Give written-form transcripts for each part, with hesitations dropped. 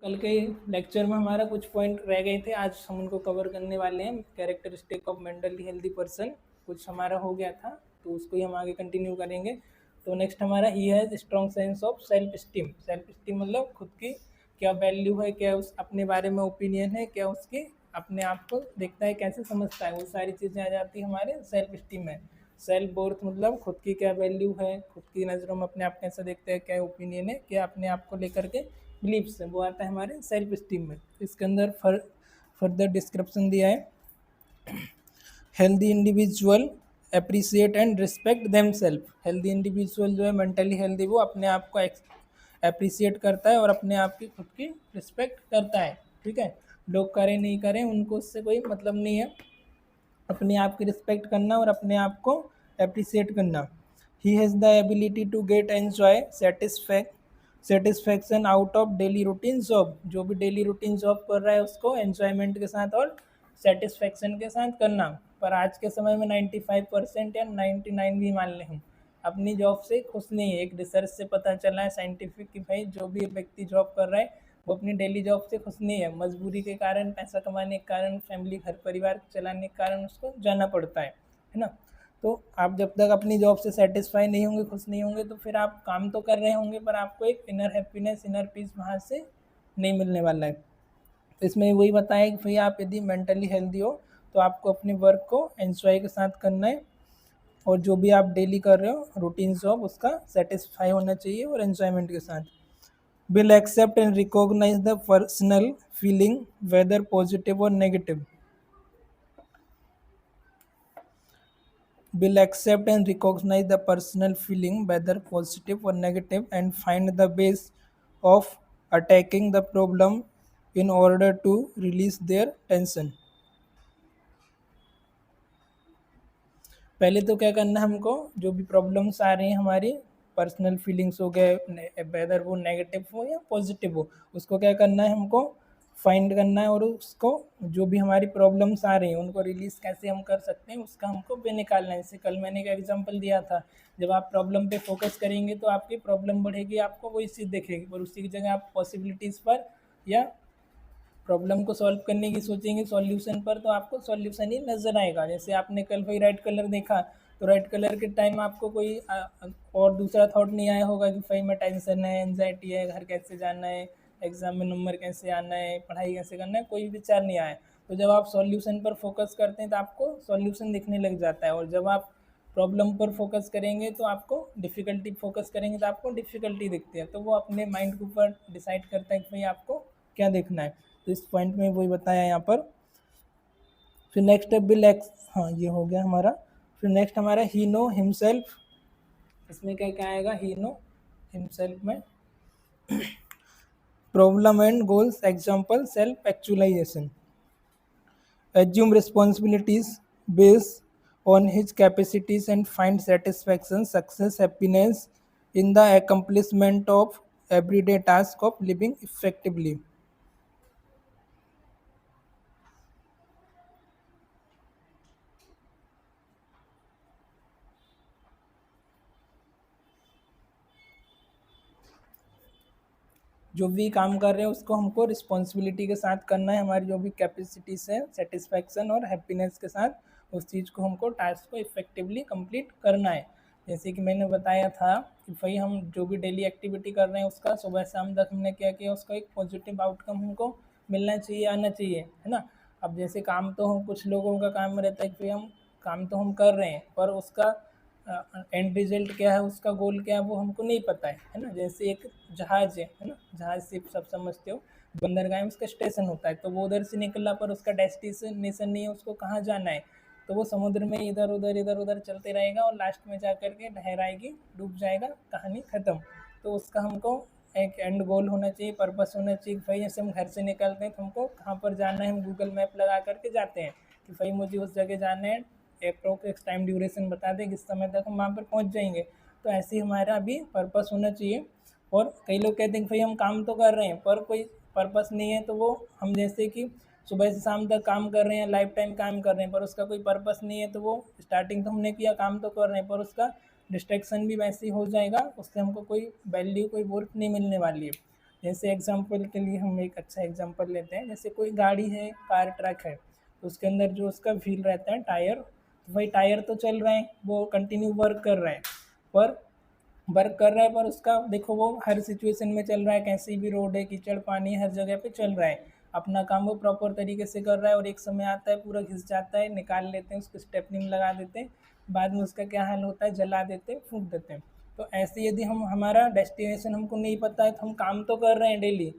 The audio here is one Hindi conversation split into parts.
कल के लेक्चर में हमारा कुछ पॉइंट रह गए थे, आज हम उनको कवर करने वाले हैं। Characteristic of mentally healthy person कुछ हमारा हो गया था, तो उसको ही हम आगे कंटिन्यू करेंगे। तो नेक्स्ट हमारा ही है strong sense of self esteem. Self esteem मतलब खुद की क्या वैल्यू है, क्या उस अपने बारे में ओपिनियन है, क्या उसकी अपने आप को देखता है, कैसे समझता है, वो सारी चीज़ें आ जाती है हमारे सेल्फ स्टीम में। सेल्फ वर्थ मतलब खुद की क्या वैल्यू है, खुद की नज़रों में अपने आप कैसे देखते हैं, क्या ओपिनियन है, क्या अपने आप को लेकर के बिलीव्स है, वो आता है हमारे सेल्फ स्टीम में। इसके अंदर फर्दर डिस्क्रिप्शन दिया है। Healthy individual appreciate and respect them self. Healthy individual जो है मेंटली हेल्दी, वो अपने आप को अप्रिसिएट करता है और अपने आप की खुद की रिस्पेक्ट करता है। ठीक है, लोग करें नहीं करें उनको उससे कोई मतलब नहीं है, अपने आप की रिस्पेक्ट करना और अपने आप को अप्रिसिएट करना। He has the ability to get enjoy satisfaction out of daily routine job. जो भी डेली रूटीन जॉब कर रहा है उसको एन्जॉयमेंट के साथ और सेटिस्फैक्शन के साथ करना। पर आज के समय में 95% या 99 भी मान लें हम अपनी जॉब से खुश नहीं है। एक रिसर्च से पता चला है साइंटिफिक कि भाई जो भी व्यक्ति जॉब कर रहा है वो अपनी डेली जॉब से खुश नहीं है। मजबूरी के कारण, पैसा कमाने के कारण, फैमिली घर परिवार चलाने के कारण उसको जाना पड़ता है ना। तो आप जब तक अपनी जॉब से सेटिस्फाई नहीं होंगे, खुश नहीं होंगे, तो फिर आप काम तो कर रहे होंगे पर आपको एक इनर हैप्पीनेस, इनर पीस वहाँ से नहीं मिलने वाला है। तो इसमें वही बताया कि भाई आप यदि मेंटली हेल्दी हो तो आपको अपने वर्क को एंजॉय के साथ करना है और जो भी आप डेली कर रहे हो रूटीन जॉब उसका सेटिस्फाई होना चाहिए और एंजॉयमेंट के साथ। Will accept and recognize the personal feeling whether positive or negative. Will accept and recognize the personal feeling whether positive or negative and find the ways of attacking the problem in order to release their tension. पहले तो क्या करना है हमको, जो भी प्रॉब्लम्स आ रही हैं हमारी पर्सनल फीलिंग्स हो गए, वेदर वो नेगेटिव हो या पॉजिटिव हो, उसको क्या करना है हमको फाइंड करना है और उसको जो भी हमारी प्रॉब्लम्स आ रही हैं उनको रिलीज़ कैसे हम कर सकते हैं उसका हमको वे निकालना है। जैसे कल मैंने एक एग्जांपल दिया था, जब आप प्रॉब्लम पे फोकस करेंगे तो आपकी प्रॉब्लम बढ़ेगी, आपको वही चीज़ दिखेगी, पर उसी की जगह आप पॉसिबिलिटीज़ पर या प्रॉब्लम को सॉल्व करने की सोचेंगे सॉल्यूशन पर, तो आपको सॉल्यूशन ही नज़र आएगा। जैसे आपने कल भाई रेड कलर देखा तो रेड कलर के टाइम आपको कोई और दूसरा थॉट नहीं आया होगा कि भाई मैं टेंशन है, एंजाइटी है, घर कैसे जाना है, एग्ज़ाम में नंबर कैसे आना है, पढ़ाई कैसे करना है, कोई विचार नहीं आया। तो जब आप सॉल्यूशन पर फोकस करते हैं तो आपको सॉल्यूशन दिखने लग जाता है, और जब आप प्रॉब्लम पर फोकस करेंगे तो आपको डिफ़िकल्टी फोकस करेंगे तो आपको डिफ़िकल्टी दिखती है। तो वो अपने माइंड के ऊपर डिसाइड करता है कि भाई आपको क्या देखना है। तो इस पॉइंट में वही बताया यहाँ पर। फिर नेक्स्ट है बिल एक्स, हाँ ये हो गया हमारा। फिर नेक्स्ट हमारा ही नो हिमसेल्फ। इसमें क्या क्या आएगा, ही नो हिमसेल्फ में problem and goals, example self actualization, assume responsibilities based on his capacities and find satisfaction, success, happiness in the accomplishment of everyday task of living effectively. जो भी काम कर रहे हैं उसको हमको रिस्पॉन्सिबिलिटी के साथ करना है, हमारी जो भी कैपेसिटीज है, सेटिस्फैक्शन और हैप्पीनेस के साथ उस चीज़ को हमको टास्क को इफेक्टिवली कंप्लीट करना है। जैसे कि मैंने बताया था कि भाई हम जो भी डेली एक्टिविटी कर रहे हैं उसका सुबह शाम तक हमने क्या किया, उसका एक पॉजिटिव आउटकम हमको मिलना चाहिए, आना चाहिए, है ना। अब जैसे काम तो हम, कुछ लोगों का काम रहता है कि भाई हम काम तो हम कर रहे हैं पर उसका एंड रिजल्ट क्या है, उसका गोल क्या है, वो हमको नहीं पता है ना। जैसे एक जहाज़ है ना, जहाज़ से सब समझते हो, बंदरगाह में उसका स्टेशन होता है, तो वो उधर से निकला पर उसका डेस्टिनेशन नहीं है, उसको कहाँ जाना है, तो वो समुद्र में इधर उधर चलते रहेगा और लास्ट में जा कर के ठहराएगी, डूब जाएगा, कहानी ख़त्म। तो उसका हमको एक एंड गोल होना चाहिए, पर्पस होना चाहिए। भाई जैसे हम घर से निकलते हैं तो हमको कहाँ पर जाना है, हम गूगल मैप लगा करके जाते हैं कि भाई मुझे उस जगह जाना है, अप्रोक्स टाइम ड्यूरेशन बता दें किस समय तक हम वहाँ पर पहुँच जाएंगे। तो ऐसे ही हमारा भी पर्पस होना चाहिए। और कई लोग कहते हैं कि भाई हम काम तो कर रहे हैं पर कोई पर्पस नहीं है, तो वो हम जैसे कि सुबह से शाम तक काम कर रहे हैं, लाइफ टाइम काम कर रहे हैं पर उसका कोई पर्पस नहीं है, तो वो स्टार्टिंग तो हमने किया, काम तो कर रहे हैं पर उसका डिस्ट्रैक्शन भी वैसे ही हो जाएगा, उससे हमको कोई वैल्यू, कोई वर्थ नहीं मिलने वाली है। जैसे एग्जांपल के लिए हम एक अच्छा एग्जांपल लेते हैं, जैसे कोई गाड़ी है, कार ट्रक है, तो उसके अंदर जो उसका व्हील रहता है, टायर, तो भाई टायर तो चल रहे हैं, वो कंटिन्यू वर्क कर रहा है, पर पर उसका देखो वो हर सिचुएशन में चल रहा है, कैसी भी रोड है, कीचड़ पानी हर जगह पे चल रहा है, अपना काम वो प्रॉपर तरीके से कर रहा है, और एक समय आता है पूरा घिस जाता है, निकाल लेते हैं, उसको स्टेपनिंग लगा देते हैं, बाद में उसका क्या हाल होता है, जला देते हैं, फूंक देते हैं। तो ऐसे यदि हम हमारा डेस्टिनेशन हमको नहीं पता है, तो हम काम तो कर रहे हैं डेली,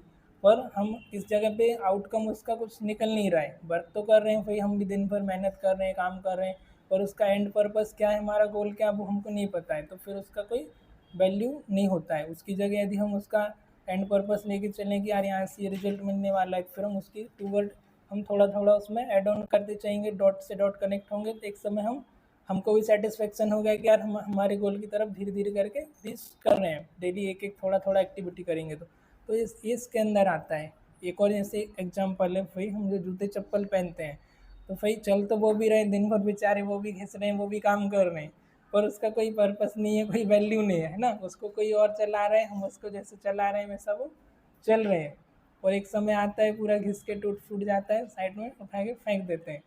पर हम इस जगह पे आउटकम उसका कुछ निकल नहीं रहा है, वर्क तो कर रहे हैं भाई, हम भी दिन भर मेहनत कर रहे हैं, काम कर रहे हैं, और उसका एंड पर्पस क्या है, हमारा गोल क्या है, वो हमको नहीं पता है, तो फिर उसका कोई वैल्यू नहीं होता है। उसकी जगह यदि हम उसका एंड पर्पस लेके चलें कि यार यहाँ से ये रिजल्ट मिलने वाला है, फिर हम उसकी टूवर्ड हम थोड़ा थोड़ा उसमें ऐड ऑन करते जाएंगे, डॉट से डॉट कनेक्ट होंगे, तो एक समय हमको भी सेटिस्फेक्शन हो गया कि यार हम हमारे गोल की तरफ धीरे धीरे करके रीच कर रहे हैं, डेली एक एक थोड़ा थोड़ा एक्टिविटी करेंगे तो इसके अंदर आता है। एक और जैसे एग्जाम्पल है भाई, हम जो जूते चप्पल पहनते हैं, तो भाई चल तो वो भी रहे दिन भर बेचारे, वो भी घिस रहे हैं, वो भी काम कर रहे हैं, पर उसका कोई पर्पस नहीं है, कोई वैल्यू नहीं है ना, उसको कोई और चला रहा है, हम उसको जैसे चला रहे हैं वैसा वो चल रहे हैं, और एक समय आता है पूरा घिस के टूट फूट जाता है, साइड में उठा के फेंक देते हैं।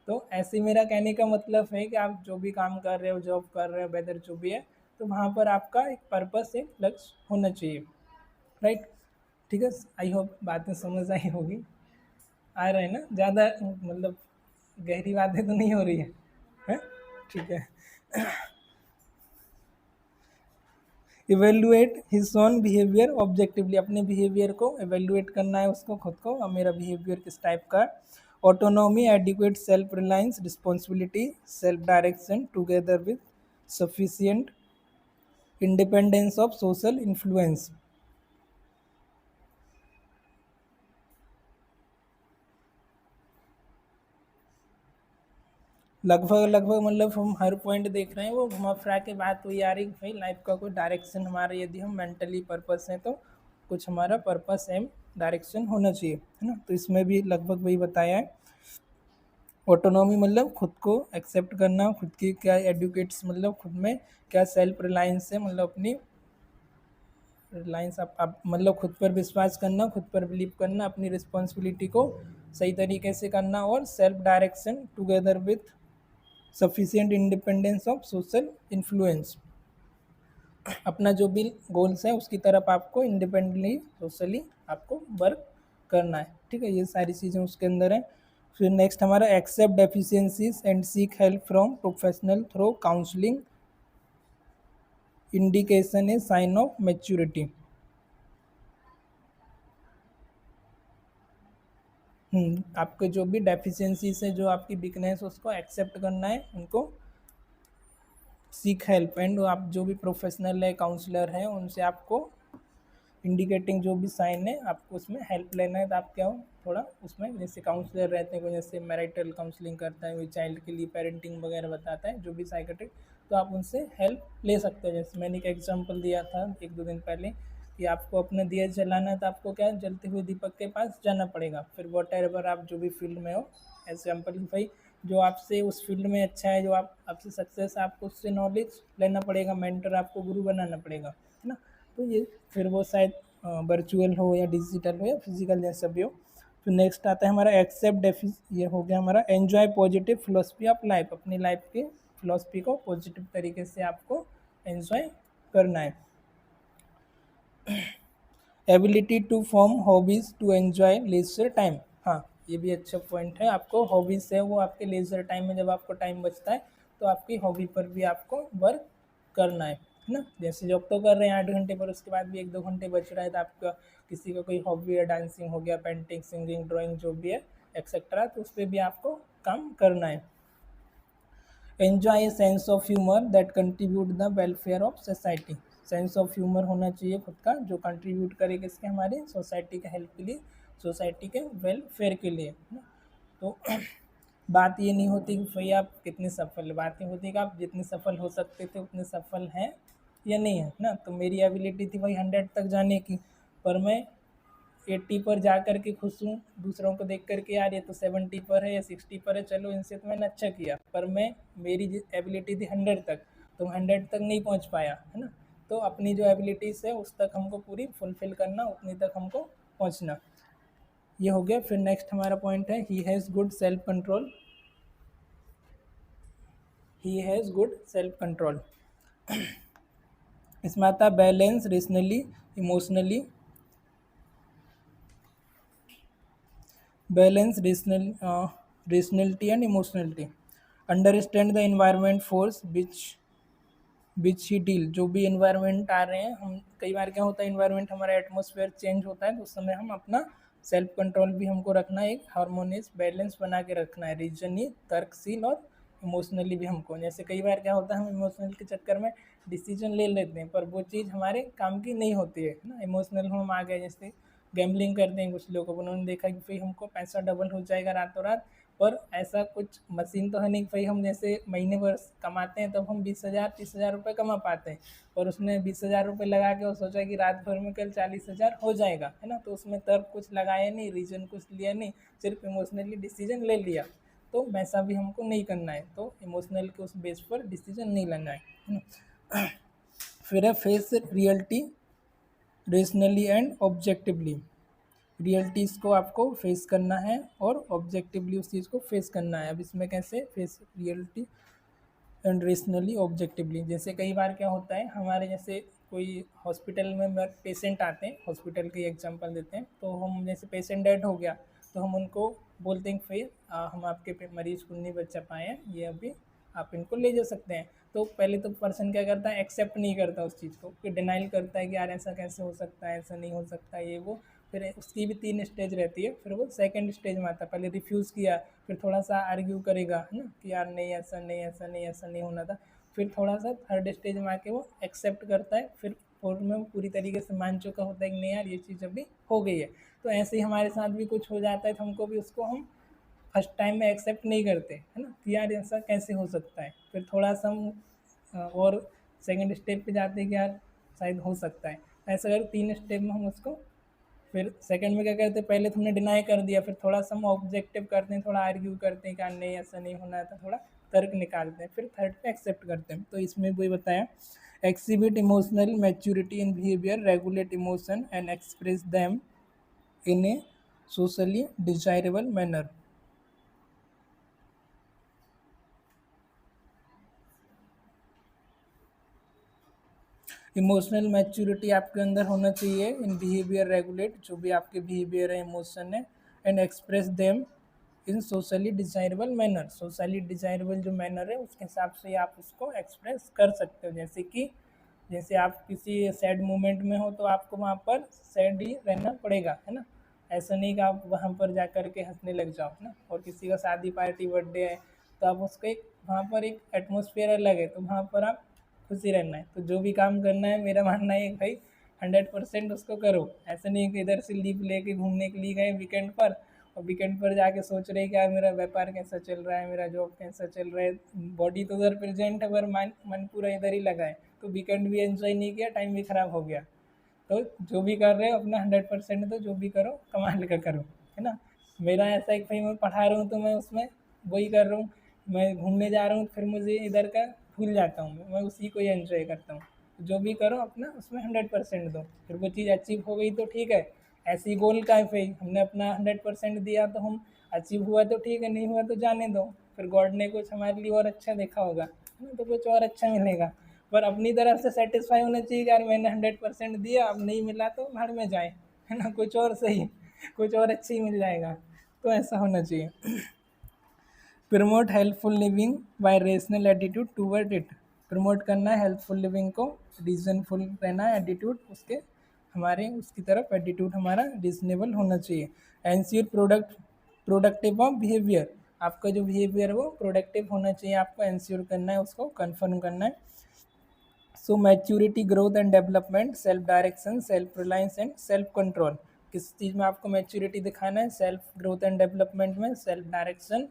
तो ऐसे मेरा कहने का मतलब है कि आप जो भी काम कर रहे हो, जॉब कर रहे हो, वेदर जो भी है, तो वहाँ पर आपका एक पर्पस, एक लक्ष्य होना चाहिए, राइट। ठीक है, आई होप बातें समझ आई होगी, आ रहा है ना, ज़्यादा मतलब गहरी बातें तो नहीं हो रही है? ठीक है। Evaluate his own behaviour objectively, अपने बिहेवियर को इवेल्युएट करना है उसको, खुद को, और मेरा बिहेवियर किस टाइप का। Autonomy, adequate self reliance, responsibility, self direction together with sufficient independence of social influence. लगभग लगभग मतलब हम हर पॉइंट देख रहे हैं, वो घुमा फिरा के बात हुई आ रही भाई, लाइफ का कोई डायरेक्शन हमारा, यदि हम मेंटली पर्पस है तो कुछ हमारा पर्पस एम डायरेक्शन होना चाहिए, है ना। तो इसमें भी लगभग वही बताया है। ऑटोनॉमी मतलब खुद को एक्सेप्ट करना, खुद की क्या एडुकेट्स मतलब खुद में क्या सेल्फ रिलायंस है, मतलब अपनी रिलायंस आप मतलब खुद पर विश्वास करना, खुद पर बिलीव करना, अपनी रिस्पॉन्सिबिलिटी को सही तरीके से करना, और self direction together with sufficient independence of social influence. अपना जो भी गोल्स है उसकी तरफ आपको इंडिपेंडेंटली सोशली आपको वर्क करना है, ठीक है, ये सारी चीज़ें उसके अंदर हैं। फिर नेक्स्ट हमारा accept deficiencies and seek help from professional through counselling, indication a sign of maturity. आपके जो भी डेफिशिएंसीज है, जो आपकी वीकनेस, उसको एक्सेप्ट करना है, उनको सीक हेल्प, एंड आप जो भी प्रोफेशनल है, काउंसलर है, उनसे आपको इंडिकेटिंग जो भी साइन है आपको उसमें हेल्प लेना है। तो आप क्या हो थोड़ा उसमें, जैसे काउंसलर रहते हैं, कोई जैसे मैरिटल काउंसलिंग करता है, कोई चाइल्ड के लिए पेरेंटिंग वगैरह बताता है, जो भी साइकेट्रिक, तो आप उनसे हेल्प ले सकते हो। जैसे मैंने एक एग्जांपल दिया था 1-2 दिन पहले कि आपको अपना दिया जलाना है, तो आपको क्या है, जलते हुए दीपक के पास जाना पड़ेगा, फिर वॉट एवर आप जो भी फील्ड में हो। एग्जाम्पल भाई जो आपसे उस फील्ड में अच्छा है, जो आपसे सक्सेस, आपको उससे नॉलेज लेना पड़ेगा, मेंटर आपको गुरु बनाना पड़ेगा, है ना। तो ये फिर वो शायद वर्चुअल हो या डिजिटल हो या फिजिकल, जैसा भी हो। तो नेक्स्ट आता है हमारा एक्सेप्ट डेफि, ये हो गया हमारा enjoy positive philosophy of life, अपनी लाइफ की फिलोसफी को पॉजिटिव तरीके से आपको एन्जॉय करना है। Ability to form hobbies to enjoy leisure time, हाँ ये भी अच्छा पॉइंट है। आपको हॉबीज़ है वो आपके लेजर टाइम में, जब आपको टाइम बचता है तो आपकी हॉबी पर भी आपको वर्क करना है ना। जैसे जॉब तो कर रहे हैं 8 घंटे, पर उसके बाद भी 1-2 घंटे बच रहा है, तो आपका किसी का कोई हॉबी है, डांसिंग हो गया, पेंटिंग, सिंगिंग, ड्राइंग, जो भी है एक्सेट्रा, तो उस पर भी आपको काम करना है। Enjoy a sense of humour that contribute the welfare of society, sense of humour होना चाहिए खुद का, जो कंट्रीब्यूट करे किसके, हमारे सोसाइटी के हेल्प के लिए, सोसाइटी के वेलफेयर के लिए, है ना। तो बात ये नहीं होती कि भाई आप कितने सफल, बात ये होती है कि आप जितने सफल हो सकते थे उतने सफल हैं या नहीं है ना। तो मेरी एबिलिटी थी भाई 100 तक जाने की, पर मैं 80 पर जा कर के खुश हूँ, दूसरों को देख कर के यार ये तो 70 पर है या 60 पर है, चलो इनसे तो मैंने अच्छा किया, पर मैं मेरी एबिलिटी थी 100 तक, तो 100 तक नहीं पहुँच पाया, है ना। तो अपनी जो एबिलिटीज़ है उस तक हमको पूरी फुलफिल करना, उतनी तक हमको पहुंचना। ये हो गया। फिर नेक्स्ट हमारा पॉइंट है he has good self control. He has good self control. इसमें आता है balance, rationally, emotionally, balance, rationality and emotionality, understand the environment force which he deal. जो भी इन्वायरमेंट आ रहे हैं, हम कई बार क्या होता है इन्वायरमेंट हमारा एटमॉस्फेयर चेंज होता है तो उस समय हम अपना सेल्फ कंट्रोल भी हमको रखना है, एक हार्मोनियस बैलेंस बना के रखना है, रीजनली, तर्कशील और इमोशनली भी हमको। जैसे कई बार क्या होता है हम इमोशनल के चक्कर में डिसीजन ले लेते हैं पर वो चीज़ हमारे काम की नहीं होती है ना। इमोशनल हम आ गए, जैसे गैम्बलिंग करते हैं कुछ लोगों को, उन्होंने देखा कि भाई हमको पैसा डबल हो जाएगा रातों रात, पर ऐसा कुछ मशीन तो है नहीं भाई हम जैसे महीने भर कमाते हैं तब हम 20,000 30,000 रुपये कमा पाते हैं, और उसने 20,000 रुपये लगा के और सोचा कि रात भर में कल 40,000 हो जाएगा, है ना। तो उसमें तर्क कुछ लगाया नहीं, रीजन कुछ लिया नहीं, सिर्फ इमोशनली डिसीजन ले लिया। तो वैसा भी हमको नहीं करना है, तो इमोशनल के उस बेस पर डिसीजन नहीं लेना है ना। फिर है face reality rationally and objectively. Realities को आपको फेस करना है और ऑब्जेक्टिवली उस चीज़ को फेस करना है। अब इसमें कैसे face reality and rationally objectively, जैसे कई बार क्या होता है हमारे जैसे कोई हॉस्पिटल में पेशेंट आते हैं, हॉस्पिटल के एग्जांपल देते हैं, तो हम जैसे पेशेंट डेड हो गया तो हम उनको बोलते हैं फिर हम आपके मरीज को नहीं बचा पाए हैं, ये अभी आप इनको ले जा सकते हैं। तो पहले तो पर्सन क्या करता है, एक्सेप्ट नहीं करता उस चीज़ को, फिर डिनाइल करता है कि यार ऐसा कैसे हो सकता है, ऐसा नहीं हो सकता ये वो। फिर उसकी भी 3 स्टेज रहती है, फिर वो सेकंड स्टेज में आता है, पहले रिफ्यूज़ किया, फिर थोड़ा सा आर्ग्यू करेगा, है ना, कि यार नहीं ऐसा नहीं, ऐसा नहीं, ऐसा नहीं होना था। फिर थोड़ा सा थर्ड स्टेज में आके वो एक्सेप्ट करता है, फिर फोर्थ में वो पूरी तरीके से मान चुका होता है कि नहीं यार ये चीज़ अभी हो गई है। तो ऐसे ही हमारे साथ भी कुछ हो जाता है तो हमको भी उसको हम फर्स्ट टाइम में एक्सेप्ट नहीं करते, है ना, कि यार ऐसा कैसे हो सकता है। फिर थोड़ा सा हम और सेकंड स्टेप पे जाते हैं कि यार शायद हो सकता है। ऐसा अगर 3 स्टेप में हम उसको, फिर सेकंड में क्या करते हैं, पहले तुमने डिनाई कर दिया, फिर थोड़ा सा हम ऑब्जेक्टिव करते हैं, थोड़ा आर्ग्यू करते हैं कि नहीं ऐसा नहीं होना था, थोड़ा तर्क निकालते हैं, फिर थर्ड पे एक्सेप्ट करते हैं। तो इसमें वही बताया, exhibit emotional maturity in behaviour, regulate emotion and express them in A socially desirable manner. Emotional maturity आपके अंदर होना चाहिए इन बिहेवियर, रेगुलेट जो भी आपके बिहेवियर है, इमोशन है, and express them in socially desirable manner. Socially desirable जो मैनर है उसके हिसाब से आप उसको एक्सप्रेस कर सकते हो। जैसे कि जैसे आप किसी सैड मोमेंट में हो तो आपको वहाँ पर सैड ही रहना पड़ेगा, है ना। ऐसा नहीं कि आप वहाँ पर जा कर के हंसने लग जाओ, है ना। और किसी का शादी पार्टी बर्थडे है तो आप उसका एक वहाँ पर एक एटमोसफियर अलग है, तो वहाँ पर आप खुशी रहना है। तो जो भी काम करना है मेरा मानना है भाई 100% उसको करो। ऐसा नहीं कि इधर से लीव लेके घूमने के लिए गए वीकेंड पर और वीकेंड पर जाके सोच रहे कि यार मेरा व्यापार कैसा चल रहा है, मेरा जॉब कैसा चल रहा है, बॉडी तो उधर प्रेजेंट है पर मन पूरा इधर ही लगा है, तो वीकेंड भी एंजॉय नहीं किया, टाइम भी ख़राब हो गया। तो जो भी कर रहे हो अपना 100% दो, जो भी करो कमाल का करो, है ना। मेरा ऐसा है कि भाई मैं पढ़ा रहा हूँ तो मैं उसमें वही कर रहा हूँ, मैं घूमने जा रहा हूँ फिर मुझे इधर का भूल जाता हूँ, मैं उसी को ही एंजॉय करता हूँ। जो भी करो अपना उसमें 100% दो, फिर वो चीज़ अचीव हो गई तो ठीक है। ऐसे ही गोल का है भाई, हमने अपना 100% दिया तो हम अचीव हुआ तो ठीक है, नहीं हुआ तो जाने दो, फिर गॉड ने कुछ हमारे लिए और अच्छा देखा होगा, है ना, तो कुछ और अच्छा मिलेगा। पर अपनी तरफ से सेटिस्फाई होना चाहिए कि यार मैंने 100% दिया, अब नहीं मिला तो भाड़ में जाए, है ना, कुछ और सही, कुछ और अच्छा ही मिल जाएगा। तो ऐसा होना चाहिए। Promote helpful living by rational attitude toward it. Promote करना है हेल्पफुल लिविंग को, रीजनफुल रहना है, एटीट्यूड उसके हमारे उसकी तरफ एटीट्यूड हमारा रीजनेबल होना चाहिए। एंश्योर प्रोडक्टिव ऑफ बिहेवियर, आपका जो बिहेवियर है वो प्रोडक्टिव होना चाहिए, आपको एंश्योर करना है, उसको कन्फर्म करना है। So maturity, growth and development, self direction, self reliance and self control. किस चीज़ में आपको मैच्योरिटी दिखाना है, सेल्फ ग्रोथ एंड डेवलपमेंट में, सेल्फ डायरेक्शन,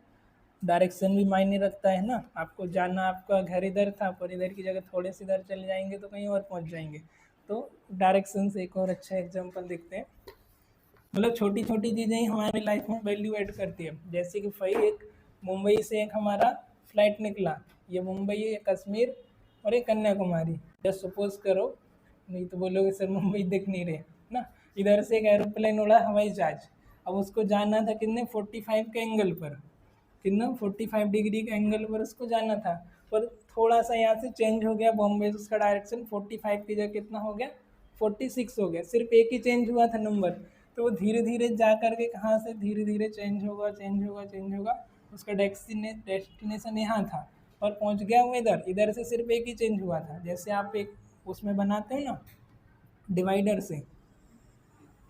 डायरेक्शन भी मायने रखता है ना, आपको जाना, आपका घर इधर था पर इधर की जगह थोड़े से इधर चले जाएंगे तो कहीं और पहुंच जाएंगे। तो डायरेक्शन से एक और अच्छा एग्जांपल देखते हैं, मतलब छोटी छोटी चीज़ें ही हमारी लाइफ में वैल्यू ऐड करती है। जैसे कि भाई एक मुंबई से एक हमारा फ्लाइट निकला, ये मुंबई है, कश्मीर और एक कन्याकुमारी। जस्ट सपोज करो नहीं तो बोलोगे सर मुंबई दिख नहीं रहे ना। इधर से एक एरोप्लेन उड़ा हवाई जहाज, अब उसको जाना था कितने 45 के एंगल पर, कितना 45 डिग्री के एंगल पर उसको जाना था, पर थोड़ा सा यहाँ से चेंज हो गया बॉम्बे से उसका डायरेक्शन, 45 की जगह कितना हो गया 46 हो गया, सिर्फ एक ही चेंज हुआ था नंबर। तो वो धीरे धीरे जा करके कहाँ से धीरे धीरे चेंज होगा चेंज होगा चेंज होगा, उसका डेस्टिनेशन यहाँ था और पहुँच गया वो इधर, इधर से सिर्फ एक ही चेंज हुआ था। जैसे आप एक उसमें बनाते हो ना डिवाइडर से,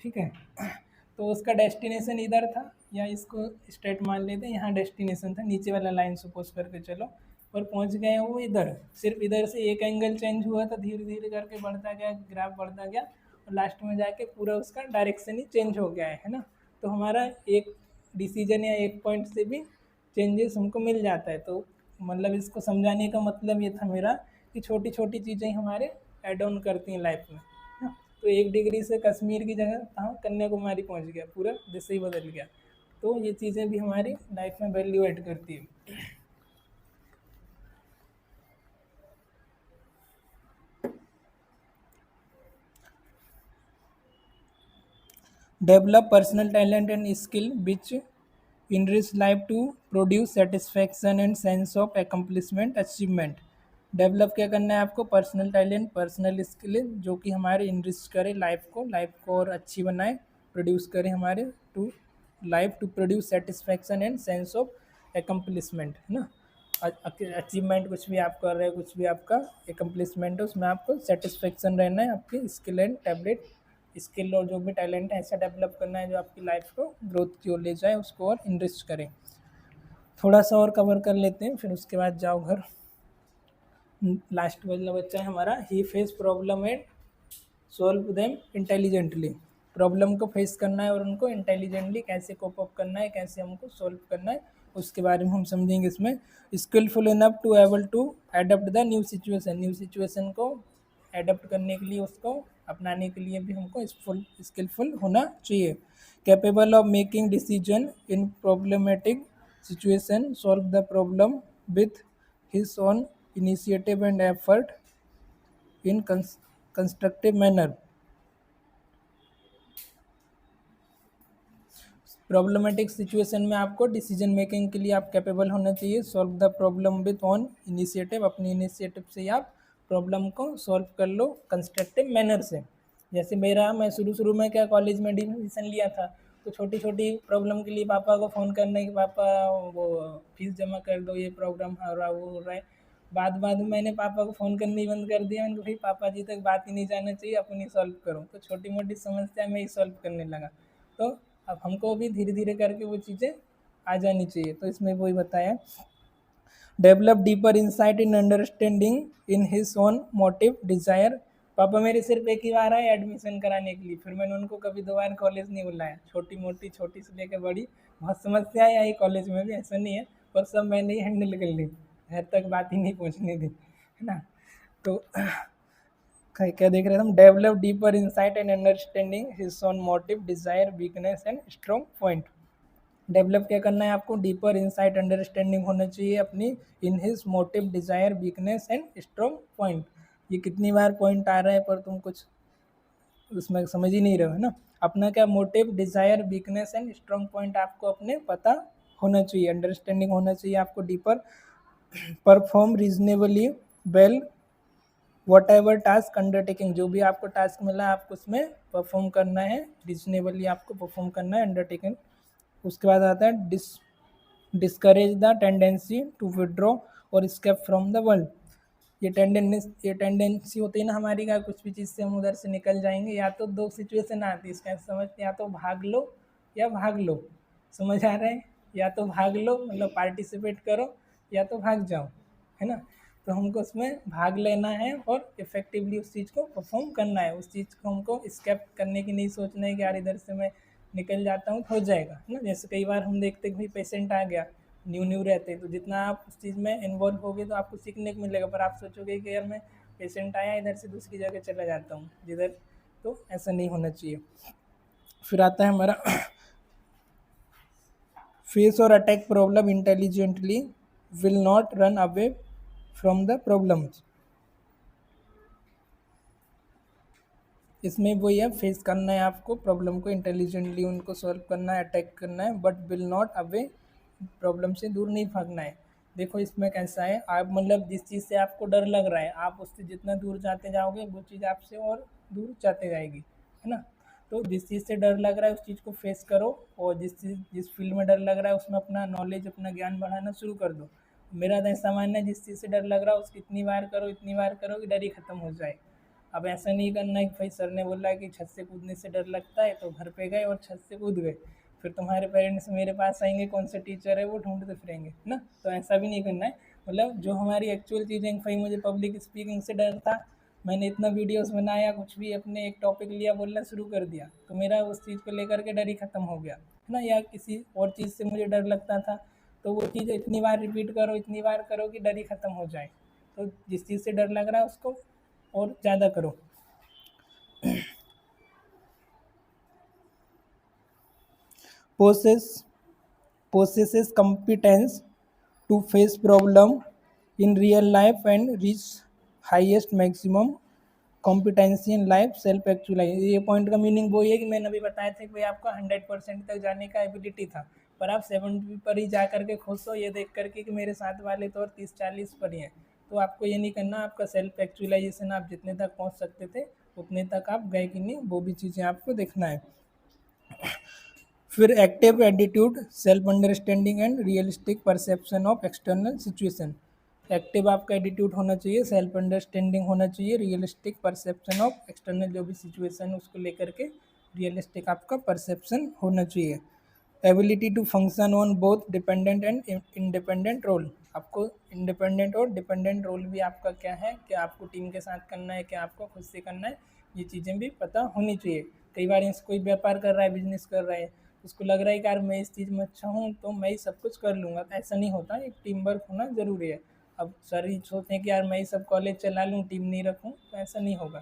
ठीक है, तो उसका डेस्टिनेशन इधर था, या इसको स्टेट मान लेते हैं, यहाँ डेस्टिनेशन था, नीचे वाला लाइन सपोज करके चलो, और पहुँच गए वो इधर, सिर्फ इधर से एक एंगल चेंज हुआ था, धीरे धीरे करके बढ़ता गया, ग्राफ बढ़ता गया, और लास्ट में जाके पूरा उसका डायरेक्शन ही चेंज हो गया है ना। तो हमारा एक डिसीजन या एक पॉइंट से भी चेंजेस हमको मिल जाता है। तो मतलब इसको समझाने का मतलब ये था मेरा कि छोटी छोटी चीज़ें हमारे एड ऑन करती हैं लाइफ में, है ना। तो 1 डिग्री से कश्मीर की जगह कहाँ कन्याकुमारी पहुँच गया, पूरा दिशा ही बदल गया। तो ये चीज़ें भी हमारी लाइफ में वैल्यू ऐड करती है। Develop personal talent and skill which enrich life to produce satisfaction and sense of accomplishment achievement। Develop क्या करना है आपको, पर्सनल टैलेंट पर्सनल स्किल जो कि हमारे इनरिच करे लाइफ को और अच्छी बनाए, प्रोड्यूस करे हमारे to life to produce satisfaction and sense of accomplishment, है ना। अचीवमेंट कुछ भी आप कर रहे हो, कुछ भी आपका एकम्पलिशमेंट है, उसमें आपको सेटिस्फेक्शन रहना है, आपकी स्किल एंड टैबलेट स्किल और जो भी टैलेंट है ऐसा डेवलप करना है जो आपकी लाइफ को ग्रोथ की ओर ले जाए, उसको और इनरिच करें। थोड़ा सा और कवर कर लेते हैं, फिर उसके बाद जाओ घर। लास्ट वाला बच्चा है हमारा, he face problem and solve them intelligently. Problem को फेस करना है और उनको इंटेलिजेंटली कैसे कोप अप करना है, कैसे हमको सॉल्व करना है, उसके बारे में हम समझेंगे इसमें। Skilful enough to able to adapt the new situation को एडप्ट करने के लिए, उसको अपनाने के लिए भी हमको स्किलफुल होना चाहिए। Capable of making decision in problematic situation, solve the problem with his own initiative and effort in constructive manner. Problematic situation में आपको डिसीजन मेकिंग के लिए आप कैपेबल होना चाहिए। Solve the problem with on initiative, अपनी इनिशिएटिव से आप प्रॉब्लम को सॉल्व कर लो कंस्ट्रक्टिव मैनर से। जैसे मैं शुरू में क्या कॉलेज में एडमिशन लिया था, तो छोटी छोटी प्रॉब्लम के लिए पापा को फ़ोन करने कि पापा वो फीस जमा कर दो, ये प्रॉब्लम हो रहा वो हो रहा है। बाद में मैंने पापा को फ़ोन करना ही बंद कर दिया, मैंने कहा भाई पापा जी तक बात ही नहीं जाना चाहिए, अपनी सॉल्व करो। तो छोटी मोटी समस्या मैं ही सॉल्व करने लगा। तो अब हमको भी धीरे धीरे करके वो चीज़ें आ जानी चाहिए। तो इसमें वही बताया, develop deeper insight in understanding in his own motive desire. पापा मेरे सिर्फ एक ही बार आए एडमिशन कराने के लिए, फिर मैंने उनको कभी दोबारा कॉलेज नहीं बुलाया। छोटी से लेकर बड़ी बहुत समस्याएं आई कॉलेज में भी, ऐसा नहीं है, पर सब मैंने ही हैंडल कर ली, घर तक बात ही नहीं पहुँचने दी, है ना। तो क्या देख रहे थे हम, develop deeper insight and understanding his own motive desire weakness and strong point. Develop क्या करना है आपको, डीपर इंसाइट अंडरस्टैंडिंग होना चाहिए अपनी in his motive desire weakness and strong point. ये कितनी बार पॉइंट आ रहा है पर तुम कुछ उसमें समझ ही नहीं रहे हो, है ना। अपना क्या motive desire weakness and strong point आपको अपने पता होना चाहिए, अंडरस्टैंडिंग होना चाहिए आपको deeper. Perform reasonably well what ever task undertaking, जो भी आपको टास्क मिला आपको उसमें परफॉर्म करना है, रीजनेबली आपको परफॉर्म करना है, अंडरटेकिंग। उसके बाद आता है discourage the tendency to withdraw और स्केप फ्रॉम द वर्ल्ड। ये टेंडेंसी होती है ना हमारी का, कुछ भी चीज़ से हम उधर से निकल जाएंगे, या तो दो सिचुएशन आती है इसका समझ, या तो भाग लो या भाग लो, समझ आ रहा है, या तो भाग लो मतलब पार्टिसिपेट करो, या तो भाग जाओ, है ना। तो हमको उसमें भाग लेना है और इफ़ेक्टिवली उस चीज़ को परफॉर्म करना है, उस चीज़ को हमको स्केप करने की नहीं सोचना है कि यार इधर से मैं निकल जाता हूँ तो हो जाएगा, है ना। जैसे कई बार हम देखते हैं कि भाई पेशेंट आ गया, न्यू रहते, तो जितना आप उस चीज़ में इन्वॉल्व होगे तो आपको सीखने को मिलेगा, पर आप सोचोगे कि यार मैं पेशेंट आया इधर से दूसरी जगह चला जाता हूँ जिधर, तो ऐसा नहीं होना चाहिए। फिर आता है हमारा फेस और attack problem intelligently, will not run away from the problems. इसमें वही है, फेस करना है आपको प्रॉब्लम को, इंटेलिजेंटली उनको सॉल्व करना है, अटैक करना है, but will not away, problem से दूर नहीं भागना है। देखो इसमें कैसा है, आप मतलब जिस चीज़ से आपको डर लग रहा है, आप उससे जितना दूर जाते जाओगे वो चीज़ आपसे और दूर जाते जाएगी, है ना। तो जिस चीज़ से डर लग रहा है उस चीज़ को फेस करो, और जिस फील्ड में डर लग रहा है उसमें अपना नॉलेज, अपना ज्ञान बढ़ाना शुरू कर दो। मेरा तो ऐसा मानना है, जिस चीज़ से डर लग रहा है उसको इतनी बार करो कि डर ही खत्म हो जाए। अब ऐसा नहीं करना है कि भाई सर ने बोला कि छत से कूदने से डर लगता है तो घर पे गए और छत से कूद गए, फिर तुम्हारे पेरेंट्स मेरे पास आएंगे कौन सा टीचर है वो ढूंढते फिरेंगे ना। तो ऐसा भी नहीं करना है। मतलब जो हमारी एक्चुअल चीज़ें, भाई मुझे पब्लिक स्पीकिंग से डर था, मैंने इतना वीडियोस बनाया, कुछ भी अपने एक टॉपिक लिया, बोलना शुरू कर दिया, तो मेरा उस चीज़ को लेकर के डर ही खत्म हो गया, है ना। या किसी और चीज़ से मुझे डर लगता था, तो वो चीज़ इतनी बार करो कि डर ही खत्म हो जाए। तो जिस चीज़ से डर लग रहा है उसको और ज़्यादा करो। possess possesses competence to face problem in real life and reach highest maximum competency in life self actualise. ये पॉइंट का मीनिंग वही है कि मैंने अभी बताया था कि भाई आपका 100% तक जाने का एबिलिटी था, पर आप 70 पर ही जा करके खुश हो, ये देख करके कि मेरे साथ वाले तो और 30-40 पर ही हैं। तो आपको ये नहीं करना, आपका सेल्फ एक्चुअलाइजेशन आप जितने तक पहुंच सकते थे उतने तक आप गए कि नहीं, वो भी चीज़ें आपको देखना है। फिर active attitude, self understanding and realistic perception of external situation. Active आपका एटीट्यूड होना चाहिए, सेल्फ अंडरस्टैंडिंग होना चाहिए, रियलिस्टिक परसेप्शन ऑफ एक्सटर्नल जो भी सिचुएशन है उसको लेकर के रियलिस्टिक आपका परसेप्शन होना चाहिए। Ability to function on both dependent and independent role. आपको इंडिपेंडेंट और डिपेंडेंट रोल भी आपका क्या है, क्या आपको टीम के साथ करना है, क्या आपको खुद से करना है, ये चीज़ें भी पता होनी चाहिए। कई बार कोई व्यापार कर रहा है, बिजनेस कर रहा है, उसको लग रहा है कि यार मैं इस चीज़ में अच्छा हूँ तो मैं ही सब कुछ कर लूँगा, तो ऐसा नहीं होता, एक टीम वर्क होना ज़रूरी है। अब सर ही सोचते हैं कि यार मैं ही सब कॉलेज चला लूँ, टीम नहीं रखूँ, तो ऐसा नहीं होगा।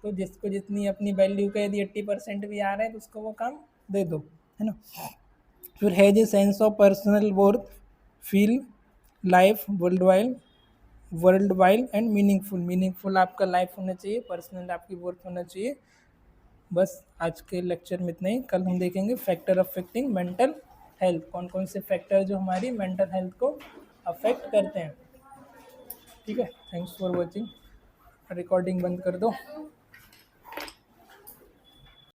तो जिसको जितनी अपनी वैल्यू का यदि 80% भी आ रहा है तो उसको वो काम दे दो, है ना। फिर has a sense of personal worth, feel life world wide and meaningful आपका लाइफ होना चाहिए, पर्सनल आपकी वर्थ होना चाहिए। बस आज के लेक्चर में इतना ही। कल हम देखेंगे फैक्टर अफेक्टिंग मेंटल हेल्थ, कौन कौन से फैक्टर जो हमारी मेंटल हेल्थ को अफेक्ट करते हैं। ठीक है, थैंक्स फॉर वॉचिंग। रिकॉर्डिंग बंद कर दो।